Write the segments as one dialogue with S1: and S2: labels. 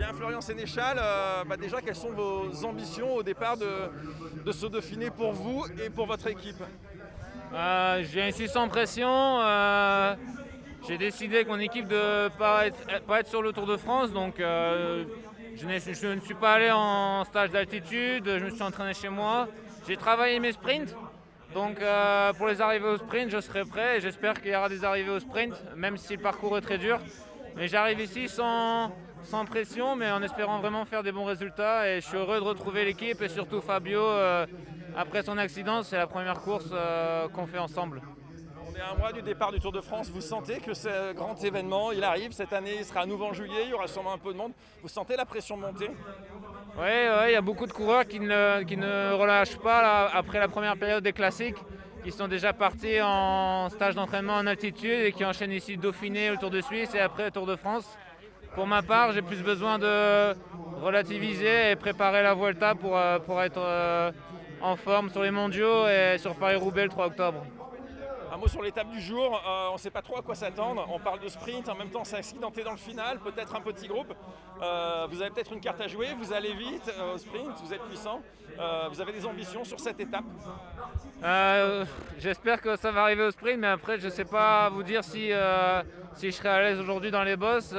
S1: Bien, Florian Sénéchal, déjà, quelles sont vos ambitions au départ de ce Dauphiné pour vous et pour votre équipe?
S2: Je viens ici sans pression. J'ai décidé avec mon équipe de pas être sur le Tour de France. Donc je ne suis pas allé en stage d'altitude. Je me suis entraîné chez moi. J'ai travaillé mes sprints. Donc pour les arrivées au sprint, je serai prêt et j'espère qu'il y aura des arrivées au sprint, même si le parcours est très dur. Mais j'arrive ici sans pression, mais en espérant vraiment faire des bons résultats. Et je suis heureux de retrouver l'équipe et surtout Fabio. Après son accident, c'est la première course qu'on fait ensemble.
S1: On est à un mois du départ du Tour de France. Vous sentez que ce grand événement, il arrive cette année, il sera à nouveau en juillet, il y aura sûrement un peu de monde. Vous sentez la pression monter?
S2: Oui, il y a beaucoup de coureurs qui ne relâchent pas là, après la première période des classiques, qui sont déjà partis en stage d'entraînement en altitude et qui enchaînent ici le Dauphiné, le Tour de Suisse et après le Tour de France. Pour ma part, j'ai plus besoin de relativiser et préparer la Vuelta pour être en forme sur les mondiaux et sur Paris-Roubaix le 3 octobre.
S1: Un mot sur l'étape du jour, on ne sait pas trop à quoi s'attendre. On parle de sprint, en même temps c'est accidenté dans le final, peut-être un petit groupe. Vous avez peut-être une carte à jouer, vous allez vite au sprint, vous êtes puissant. Vous avez des ambitions sur cette étape?
S2: J'espère que ça va arriver au sprint, mais après je ne sais pas vous dire si je serai à l'aise aujourd'hui dans les bosses.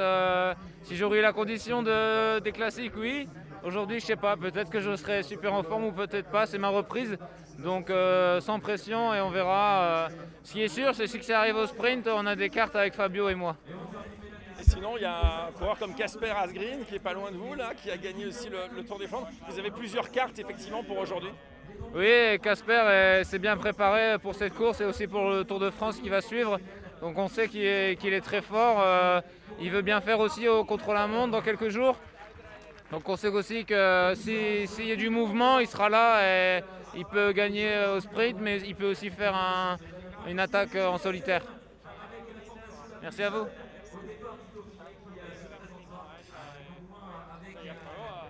S2: Si j'aurai eu la condition des classiques, oui. Aujourd'hui, je sais pas, peut-être que je serai super en forme ou peut-être pas, c'est ma reprise. Donc sans pression et on verra. Ce qui est sûr, c'est que si ça arrive au sprint, on a des cartes avec Fabio et moi.
S1: Et sinon, il y a un coureur comme Casper Asgreen qui est pas loin de vous, là, qui a gagné aussi le Tour des Flandres. Vous avez plusieurs cartes effectivement pour aujourd'hui.
S2: Oui, Casper s'est bien préparé pour cette course et aussi pour le Tour de France qui va suivre. Donc on sait qu'il est très fort. Il veut bien faire aussi au contre-la-montre dans quelques jours. Donc on sait aussi que s'il y a du mouvement, il sera là et il peut gagner au sprint, mais il peut aussi faire une attaque en solitaire. Merci à vous.